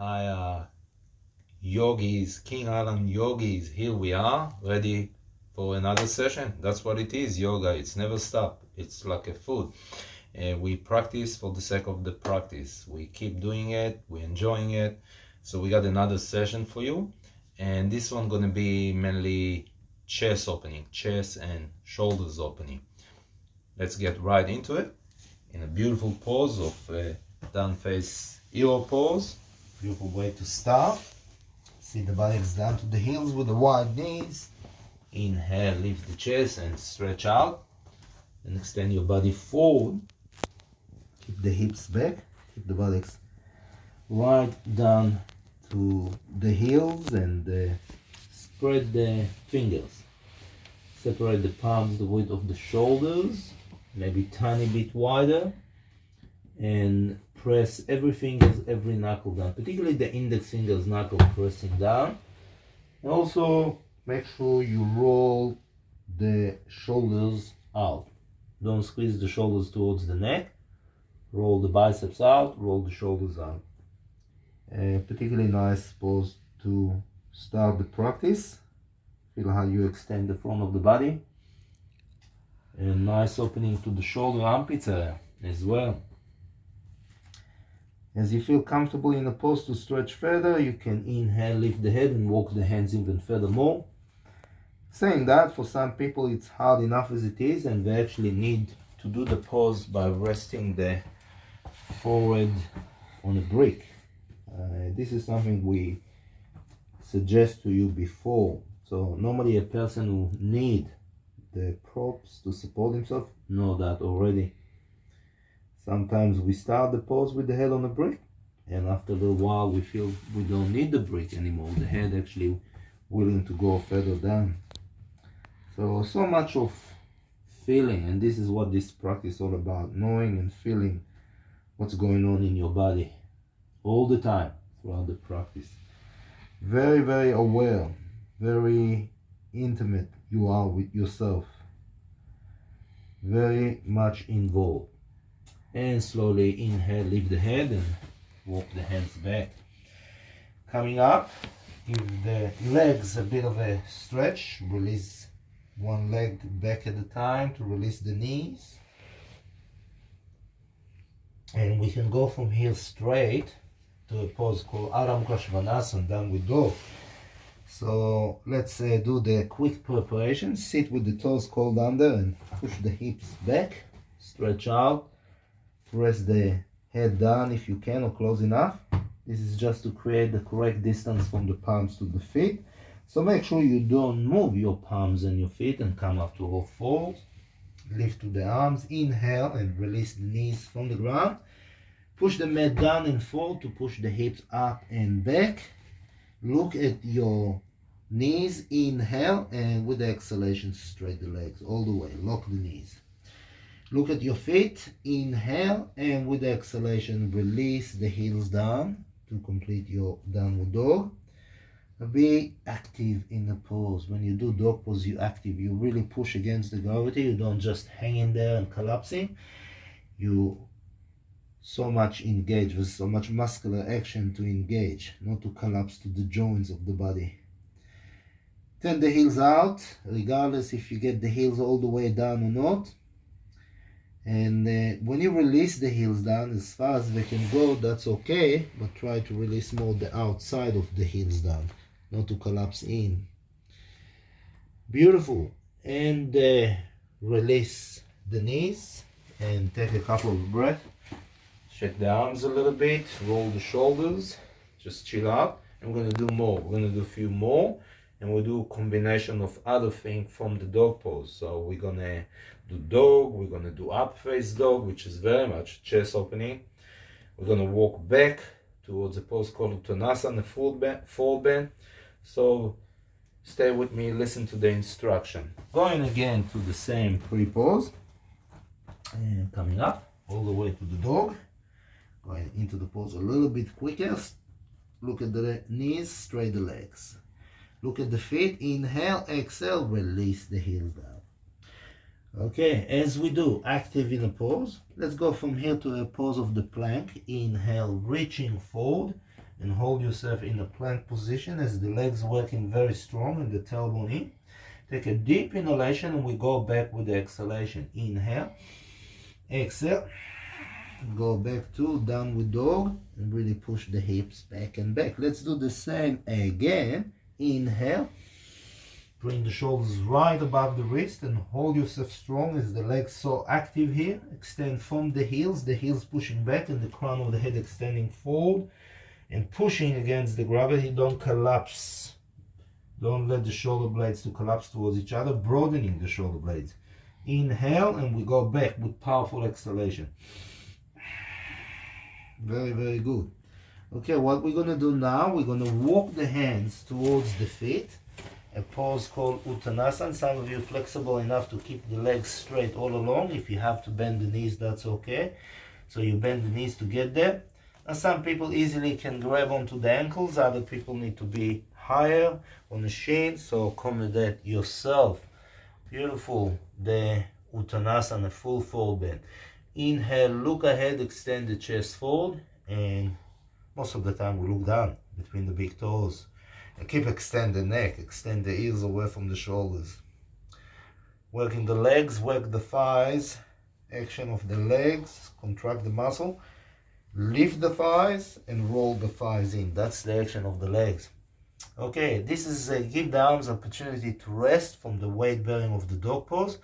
Hi, yogis, King Island yogis. Here we are, ready for another session. That's what it is, yoga. It's never stop. It's like a food. We practice for the sake of the practice. We keep doing it. We're enjoying it. So we got another session for you. And this one gonna be mainly chest opening, chest and shoulders opening. Let's get right into it in a beautiful pose of down face hero pose. Beautiful way to start. See the body is down to the heels with the wide knees. Inhale, lift the chest and stretch out. And extend your body forward. Keep the hips back. Keep the buttocks right down to the heels and spread the fingers. Separate the palms the width of the shoulders, maybe tiny bit wider, and press every finger, every knuckle down, particularly the index finger's knuckle pressing down. And also make sure you roll the shoulders out. Don't squeeze the shoulders towards the neck. Roll the biceps out, roll the shoulders out. Particularly nice pose to start the practice. Feel how you extend the front of the body. And nice opening to the shoulder armpits area as well. As you feel comfortable in the pose to stretch further, you can inhale, lift the head and walk the hands even further more. Saying that, for some people it's hard enough as it is, and they actually need to do the pose by resting the forehead on a brick. This is something we suggest to you before. So normally a person who need the props to support himself know that already. Sometimes we start the pose with the head on the brick, and after a little while we feel we don't need the brick anymore. The head actually willing to go further down. So much of feeling, and this is what this practice is all about, knowing and feeling what's going on in your body all the time throughout the practice. Very, very aware, very intimate you are with yourself. Very much involved. And slowly inhale, lift the head and walk the hands back. Coming up, give the legs a bit of a stretch. Release one leg back at a time to release the knees. And we can go from here straight to a pose called Ardha Mukha Svanasana, downward dog. So let's do the quick preparation. Sit with the toes curled under and push the hips back. Stretch out. Press the head down if you can or close enough. This is just to create the correct distance from the palms to the feet. So make sure you don't move your palms and your feet and come up to all fours. Lift to the arms. Inhale and release the knees from the ground. Push the mat down and forward to push the hips up and back. Look at your knees. Inhale, and with the exhalation straight the legs all the way. Lock the knees. Look at your feet. Inhale, and with the exhalation release the heels down to complete your downward dog. Be active in the pose. When you do dog pose, you're active. You really push against the gravity. You don't just hang in there and collapsing. You so much engage. There's so much muscular action to engage, not to collapse to the joints of the body. Turn the heels out, regardless if you get the heels all the way down or not. And when you release the heels down as far as they can go, that's okay, but try to release more the outside of the heels down, not to collapse in. Beautiful. And release the knees and take a couple of breaths. Shake the arms a little bit, roll the shoulders, just chill out. And we're going to do more. We're going to do a few more, and we'll do a combination of other things from the dog pose. So we're going to do dog, we're going to do up face dog, which is very much chest opening. We're going to walk back towards a pose called Uttanasana, the forward bend. So stay with me, listen to the instruction. Going again to the same pre-pose, and coming up all the way to the dog. Going into the pose a little bit quicker. Look at the knees, straight the legs. Look at the feet. Inhale, exhale, release the heels down. Okay, as we do active in a pose, let's go from here to a pose of the plank. Inhale, reaching forward and hold yourself in a plank position as the legs working very strong and the tailbone in. Take a deep inhalation and we go back with the exhalation. Inhale, exhale, go back to downward dog and really push the hips back and back. Let's do the same again. Inhale, bring the shoulders right above the wrist and hold yourself strong as the legs so active here. Extend from the heels pushing back and the crown of the head extending forward and pushing against the gravity. Don't collapse. Don't let the shoulder blades to collapse towards each other, broadening the shoulder blades. Inhale and we go back with powerful exhalation. Very, very good. Okay, what we're going to do now, we're going to walk the hands towards the feet. A pose called Uttanasana. Some of you are flexible enough to keep the legs straight all along. If you have to bend the knees, that's okay. So you bend the knees to get there. And some people easily can grab onto the ankles. Other people need to be higher on the shin, so accommodate yourself. Beautiful. The Uttanasana, full forward bend. Inhale, look ahead, extend the chest forward, and most of the time we look down between the big toes. And keep extend the neck, extend the ears away from the shoulders. Working the legs, work the thighs, action of the legs, contract the muscle, lift the thighs and roll the thighs in. That's the action of the legs. Okay, this is give the arms opportunity to rest from the weight bearing of the dog pose.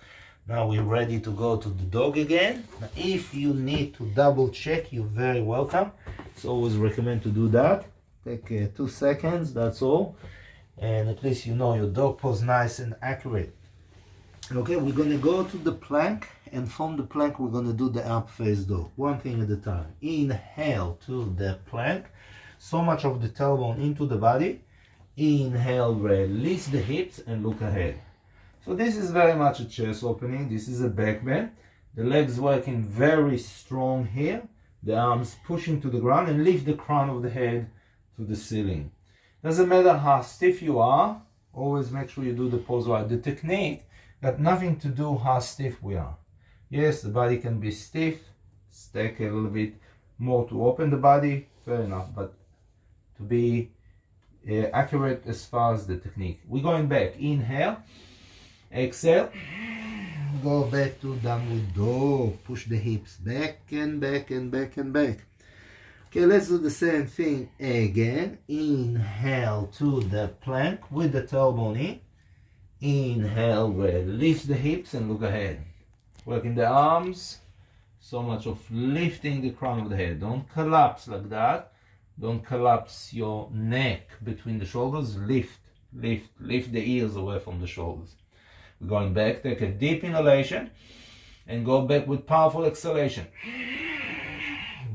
Now we're ready to go to the dog again. Now, if you need to double check, you're very welcome. It's always recommend to do that. Take 2 seconds, that's all. And at least you know your dog pose nice and accurate. Okay, we're going to go to the plank. And from the plank, we're going to do the up face dog. One thing at a time. Inhale to the plank. So much of the tailbone into the body. Inhale, release the hips and look ahead. So this is very much a chest opening. This is a back bend. The legs working very strong here. The arms pushing to the ground and lift the crown of the head to the ceiling. Doesn't matter how stiff you are. Always make sure you do the pose right. The technique got nothing to do how stiff we are. Yes, the body can be stiff. Take a little bit more to open the body. Fair enough. But to be accurate as far as the technique. We're going back. Inhale. Exhale. Go back to downward dog. Push the hips back and back and back and back. Okay, let's do the same thing again. Inhale to the plank with the tailbone in. Inhale, release the hips and look ahead. Working the arms. So much of lifting the crown of the head. Don't collapse like that. Don't collapse your neck between the shoulders. Lift, lift, lift the ears away from the shoulders. We're going back. Take a deep inhalation and go back with powerful exhalation.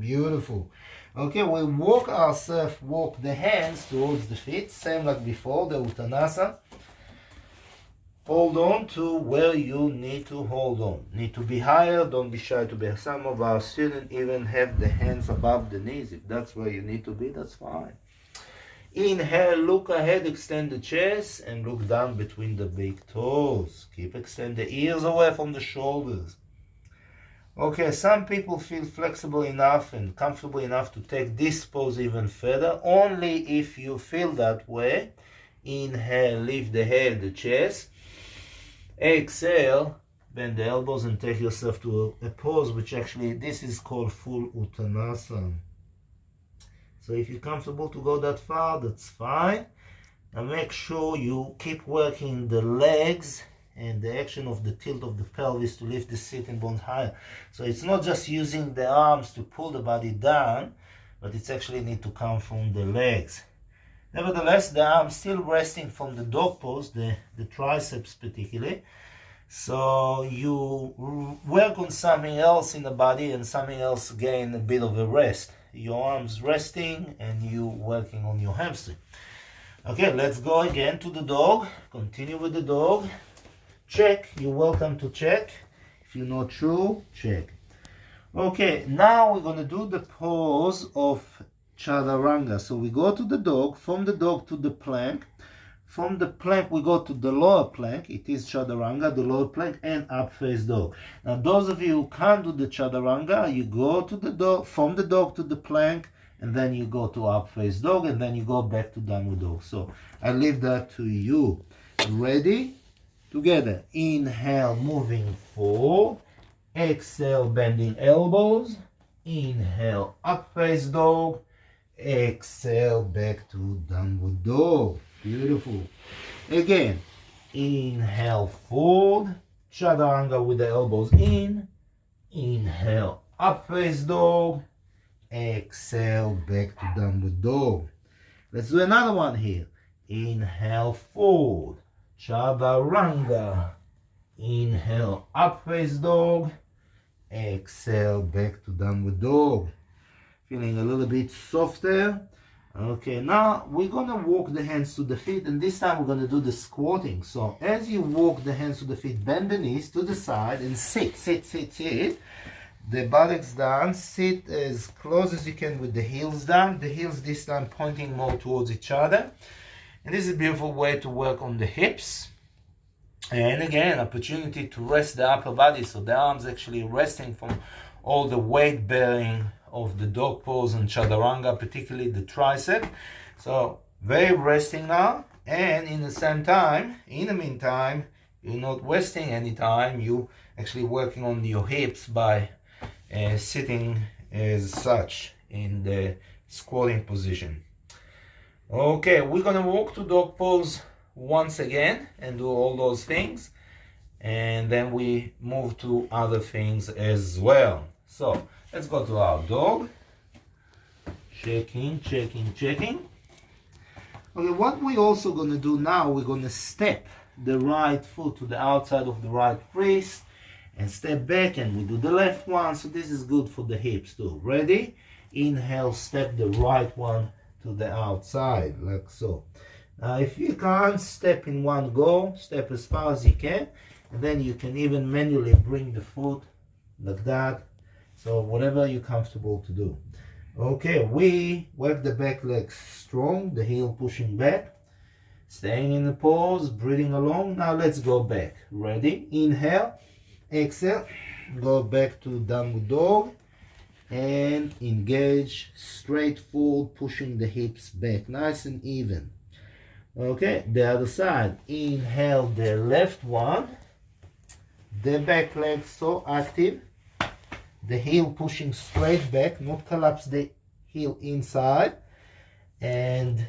Beautiful. Okay, we walk the hands towards the feet, same like before, the Uttanasana. Hold on to where you need to hold on. Need to be higher, don't be shy to be. Some of our students even have the hands above the knees. If that's where you need to be, that's fine. Inhale, look ahead, extend the chest and look down between the big toes. Keep extend the ears away from the shoulders. Okay, some people feel flexible enough and comfortable enough to take this pose even further. Only if you feel that way. Inhale, lift the head, the chest. Exhale, bend the elbows and take yourself to a pose which actually, this is called full Uttanasana. So if you're comfortable to go that far, that's fine. Now make sure you keep working the legs and the action of the tilt of the pelvis to lift the sitting bones higher. So it's not just using the arms to pull the body down, but it's actually need to come from the legs. Nevertheless, the arms still resting from the dog pose, the triceps particularly. So you work on something else in the body and something else gain a bit of a rest. Your arms resting and you working on your hamstring. Okay, let's go again to the dog. Continue with the dog. Check. You're welcome to check. If you're not sure, check. Okay, now we're going to do the pose of Chaturanga. So we go to the dog, from the dog to the plank. From the plank, we go to the lower plank. It is Chaturanga, the lower plank, and up face dog. Now, those of you who can't do the Chaturanga, you go to the dog, from the dog to the plank, and then you go to up face dog, and then you go back to downward dog. So I leave that to you. Ready? Together. Inhale, moving forward. Exhale, bending elbows. Inhale, up face dog. Exhale, back to downward dog. Beautiful. Again, inhale, forward. Chaturanga with the elbows in. Inhale, up face dog. Exhale, back to downward dog. Let's do another one here. Inhale, forward. Chaturanga. Inhale, up face dog. Exhale, back to downward dog. Feeling a little bit softer. Okay, now we're gonna walk the hands to the feet, and this time we're gonna do the squatting. So as you walk the hands to the feet, bend the knees to the side and sit. The buttocks down, sit as close as you can with the heels down. The heels this time pointing more towards each other. And this is a beautiful way to work on the hips. And again, opportunity to rest the upper body, so the arms actually resting from all the weight bearing of the dog pose and chaturanga, particularly the tricep. So very resting now, and in the meantime, you're not wasting any time. You actually working on your hips by sitting as such in the squatting position. Okay, we're gonna walk to dog pose once again and do all those things, and then we move to other things as well. So let's go to our dog. Checking. Okay, what we're also gonna do now, we're gonna step the right foot to the outside of the right wrist and step back, and we do the left one. So this is good for the hips too. Ready? Inhale, step the right one to the outside, like so. Now if you can't step in one go, step as far as you can, and then you can even manually bring the foot like that. So whatever you're comfortable to do. Okay, we work the back leg strong, the heel pushing back, staying in the pose, breathing along. Now let's go back. Ready? Inhale, exhale, go back to downward dog, and engage straight forward, pushing the hips back, nice and even. Okay, the other side. Inhale the left one, the back leg so active, the heel pushing straight back, not collapse the heel inside, and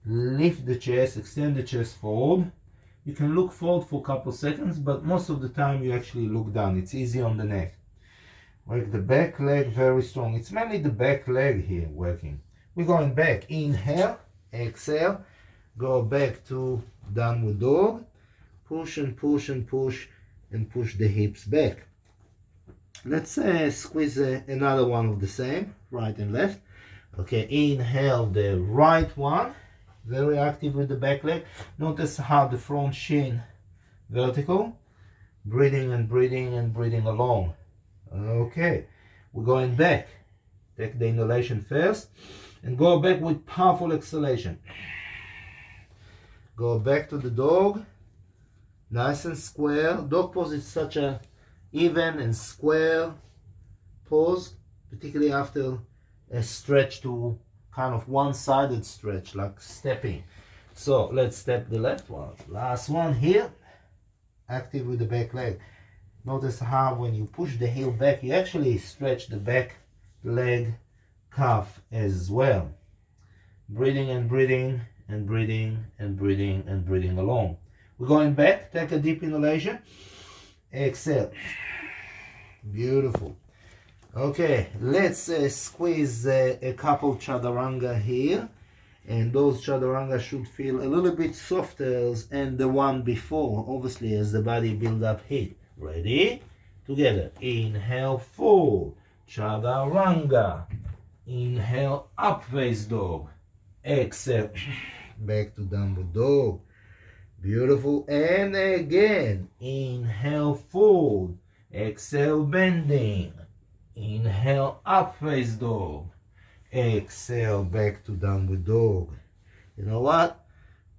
lift the chest, extend the chest forward. You can look forward for a couple seconds, but most of the time you actually look down. It's easy on the neck. Work the back leg very strong. It's mainly the back leg here working. We're going back. Inhale, exhale, go back to downward dog. Push and push and push and push the hips back. Let's squeeze another one of the same, right and left. Okay, inhale the right one, very active with the back leg. Notice how the front shin vertical, breathing and breathing and breathing along. Okay, we're going back. Take the inhalation first and go back with powerful exhalation. Go back to the dog, nice and square. Dog pose is such a even and square pose, particularly after a stretch to kind of one-sided stretch, like stepping. So let's step the left one. Last one here, active with the back leg. Notice how when you push the heel back, you actually stretch the back leg calf as well. Breathing and breathing and breathing and breathing and breathing along. We're going back, take a deep inhalation. Exhale. Beautiful. Okay, let's squeeze a couple chaturanga here, and those chaturanga should feel a little bit softer than the one before, obviously, as the body build up heat. Ready? Together. Inhale, forward, chaturanga. Inhale, up face dog. Exhale, back to downward dog. Beautiful. And again, inhale, forward, exhale, bending. Inhale, up face dog. Exhale, back to downward dog. You know what?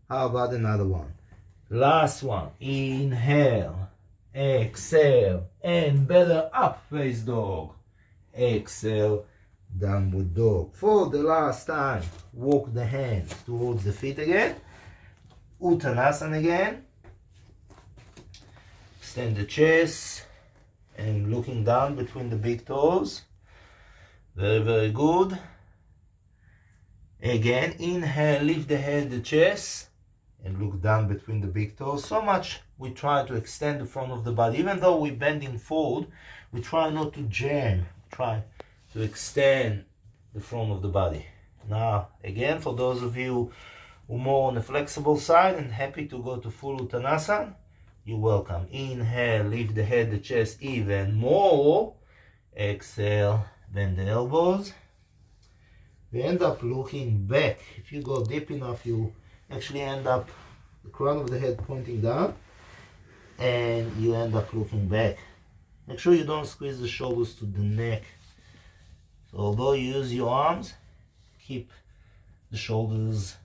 How about another one? Last one. Inhale, exhale, and better up face dog. Exhale, downward dog. For the last time, walk the hands towards the feet again. Uttanasana again. Extend the chest and looking down between the big toes. Very, very good. Again, inhale, lift the head, the chest, and look down between the big toes. So much we try to extend the front of the body. Even though we're bending forward, we try not to jam. Try to extend the front of the body. Now, again, for those of you who are more on the flexible side and happy to go to full Uttanasana, you're welcome. Inhale, lift the head, the chest even more. Exhale, bend the elbows. We end up looking back. If you go deep enough, you actually end up the crown of the head pointing down, and you end up looking back. Make sure you don't squeeze the shoulders to the neck. So although you use your arms, keep the shoulders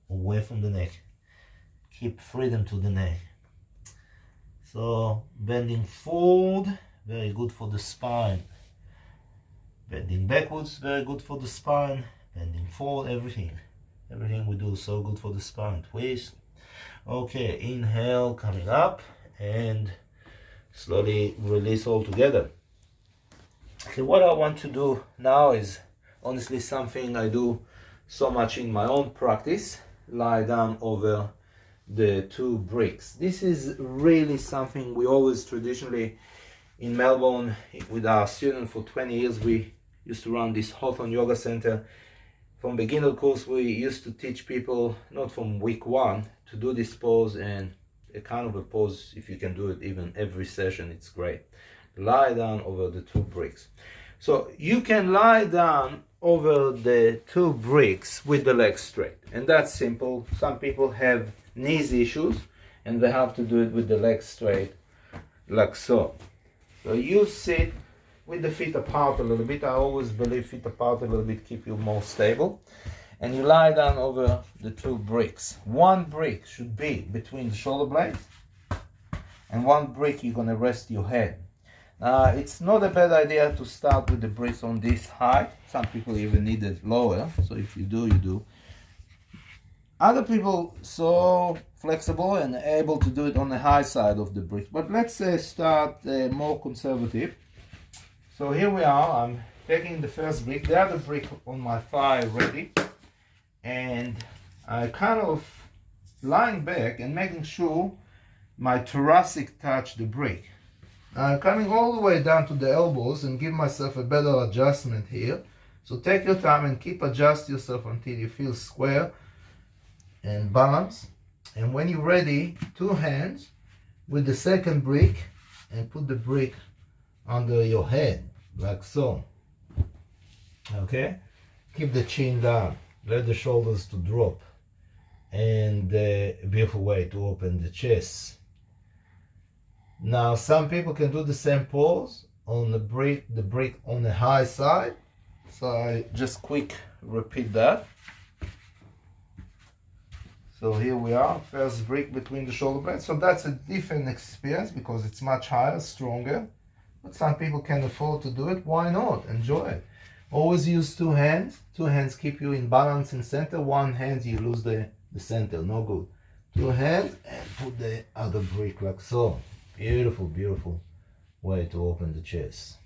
away from the neck. Keep freedom to the neck. So bending forward, very good for the spine. Bending backwards, very good for the spine. Bending forward, everything we do is so good for the spine. Twist. Okay, inhale, coming up, and slowly release all together. Okay, what I want to do now is honestly something I do so much in my own practice. Lie down over the 2 bricks. This is really something we always traditionally in Melbourne with our students for 20 years. We used to run this Hawthorne Yoga Center. From beginner course, we used to teach people, not from week 1, to do this pose, and a kind of a pose, if you can do it even every session, it's great. Lie down over the 2 bricks. So you can lie down over the 2 bricks with the legs straight, and that's simple. Some people have knees issues and they have to do it with the legs straight, like so. So you sit with the feet apart a little bit. I always believe feet apart a little bit keep you more stable. And you lie down over the 2 bricks. 1 brick should be between the shoulder blades, and 1 brick you're gonna rest your head. It's not a bad idea to start with the bricks on this height. Some people even need it lower, so if you do, you do. Other people so flexible and able to do it on the high side of the brick. But let's start more conservative. So here we are. I'm taking the first brick, the other brick on my thigh ready, and I kind of lying back and making sure my thoracic touch the brick. I'm coming all the way down to the elbows and give myself a better adjustment here. So take your time and keep adjust yourself until you feel square and balance. And when you're ready, 2 hands with the second brick and put the brick under your head, like so. Okay? Keep the chin down. Let the shoulders to drop. And a beautiful way to open the chest. Now, some people can do the same pose on the brick on the high side. So I just quick repeat that. So here we are, first brick between the shoulder blades. So that's a different experience because it's much higher, stronger. But some people can afford to do it. Why not? Enjoy it. Always use 2 hands. 2 hands keep you in balance in center. 1 hand you lose the center. No good. 2 hands and put the other brick like so. Beautiful, beautiful way to open the chest.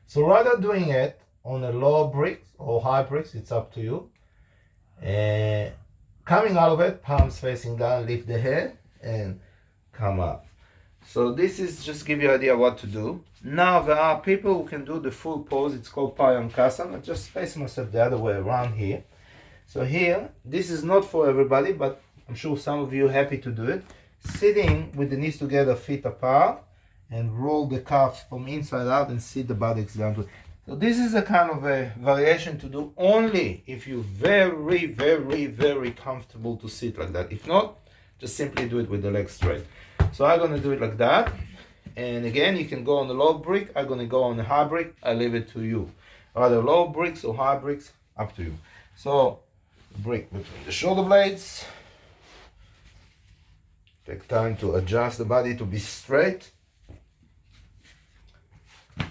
So rather doing it on a low bricks or high bricks, it's up to you. Coming out of it, palms facing down, lift the head and come up. So this is just give you an idea what to do. Now there are people who can do the full pose. It's called Payankasana. I just face myself the other way around here. So here, this is not for everybody, but I'm sure some of you are happy to do it. Sitting with the knees together, feet apart, and roll the calves from inside out and sit the buttocks down. So this is a kind of a variation to do only if you're very, very, very comfortable to sit like that. If not, just simply do it with the legs straight. So I'm going to do it like that. And again, you can go on the low brick. I'm going to go on the high brick. I leave it to you. Either low bricks or high bricks, up to you. So brick between the shoulder blades. Take time to adjust the body to be straight.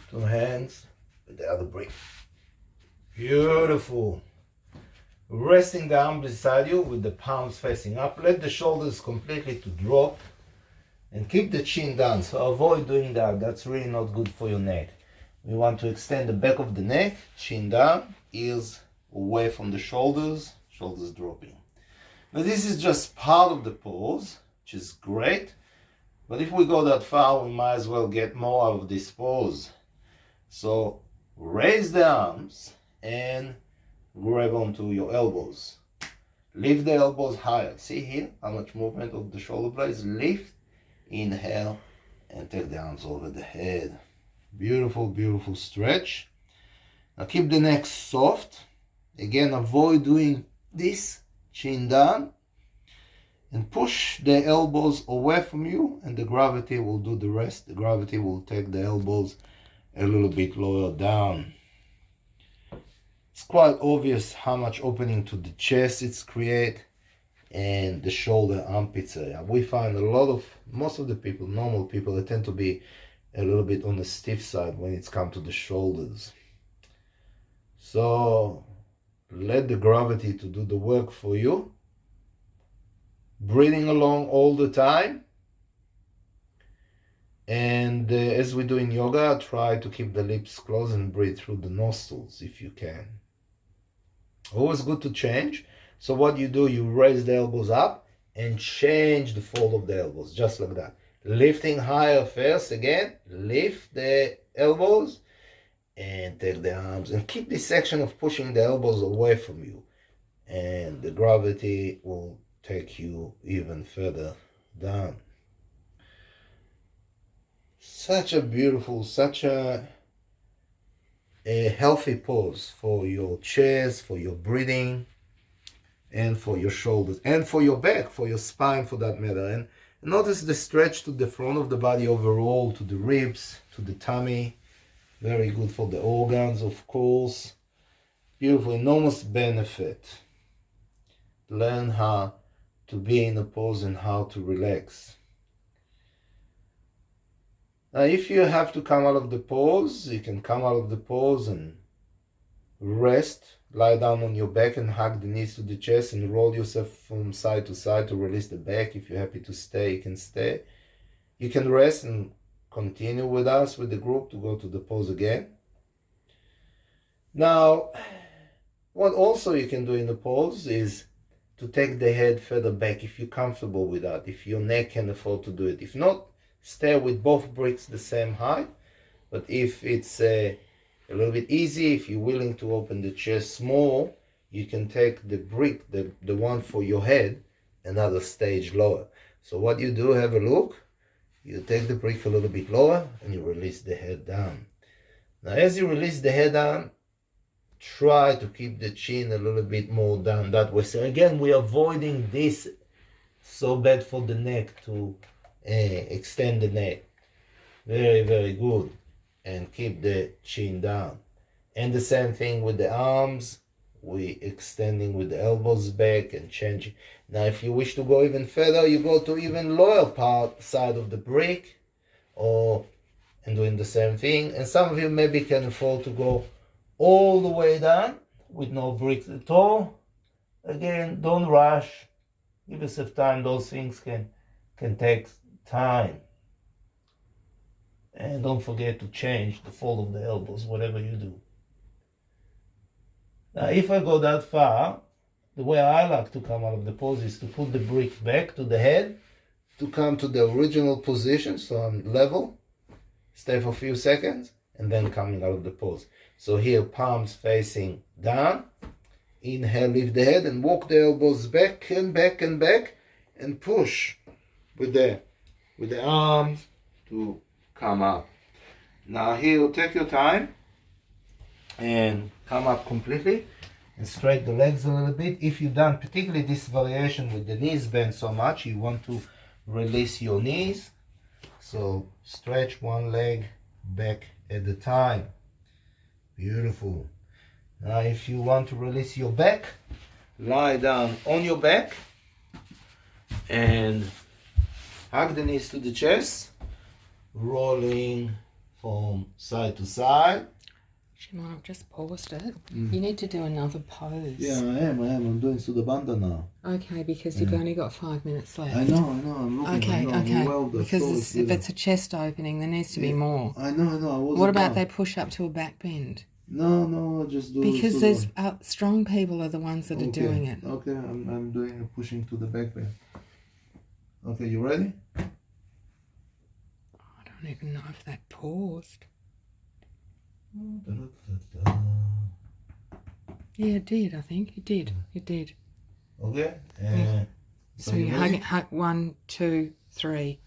2 hands with the other brick. Beautiful. Resting the arm beside you with the palms facing up. Let the shoulders completely to drop and keep the chin down. So avoid doing that. That's really not good for your neck. We want to extend the back of the neck, chin down, ears away from the shoulders, shoulders dropping. Now this is just part of the pose, which is great. But if we go that far, we might as well get more out of this pose. So raise the arms and grab onto your elbows. Lift the elbows higher. See here how much movement of the shoulder blades. Lift, inhale, and take the arms over the head. Beautiful, beautiful stretch. Now keep the neck soft. Again, avoid doing this, chin down. And push the elbows away from you, and the gravity will do the rest. The gravity will take the elbows a little bit lower down. It's quite obvious how much opening to the chest it's create and the shoulder armpits area. We find most of the people, normal people, they tend to be a little bit on the stiff side when it's come to the shoulders. So let the gravity to do the work for you. Breathing along all the time. And as we do in yoga, try to keep the lips closed and breathe through the nostrils if you can. Always good to change. So what you do, you raise the elbows up and change the fold of the elbows, just like that. Lifting higher first, again, lift the elbows and take the arms. And keep this section of pushing the elbows away from you. And the gravity will take you even further down. Such a beautiful, such a healthy pose for your chest, for your breathing, and for your shoulders, and for your back, for your spine for that matter. And notice the stretch to the front of the body overall, to the ribs, to the tummy. Very good for the organs, of course. Beautiful, enormous benefit. Learn how to be in a pose and how to relax. Now, if you have to come out of the pose, you can come out of the pose and rest. Lie down on your back and hug the knees to the chest and roll yourself from side to side to release the back. If you're happy to stay, you can stay. You can rest and continue with us, with the group, to go to the pose again. Now, what also you can do in the pose is to take the head further back if you're comfortable with that, if your neck can afford to do it. If not, stay with both bricks the same height. But if it's a little bit easy, if you're willing to open the chest small, you can take the brick, the one for your head, another stage lower. So what you do, have a look. You take the brick a little bit lower and you release the head down. Now as you release the head down, try to keep the chin a little bit more down that way. So again, we're avoiding this, so bad for the neck, to extend the neck. Very, very good. And keep the chin down. And the same thing with the arms. We extending with the elbows back and changing. Now if you wish to go even further, you go to even lower side of the brick, and doing the same thing. And some of you maybe can afford to go all the way down with no bricks at all. Again, don't rush. Give yourself time. Those things can take time. And don't forget to change the fold of the elbows, whatever you do. Now, if I go that far, the way I like to come out of the pose is to put the brick back to the head, to come to the original position, so I'm level, stay for a few seconds, and then coming out of the pose. So here, palms facing down. Inhale, lift the head and walk the elbows back and back and back, and push with the arms to come up. Now here, take your time and come up completely and straighten the legs a little bit. If you've done particularly this variation with the knees bent so much, you want to release your knees. So stretch one leg back at a time. Beautiful. Now if you want to release your back, lie down on your back and hug the knees to the chest, rolling from side to side. Shimon, I've just paused it. You need to do another pose. Yeah, I am. I'm doing Sudhabandha now. Okay, because you've only got 5 minutes left. I know. I'm looking. Okay, I know, I'm okay. well, Because if it's a chest opening, there needs to be more. I know. I wasn't What about down. they push up to a back bend? No, just do. Because there's strong people are the ones that are Okay. doing it. Okay, I'm doing a pushing to the back bend. Okay, you ready? I don't even know if that paused. Yeah, it did, I think. It did. Okay. So you hug 1, 2, 3.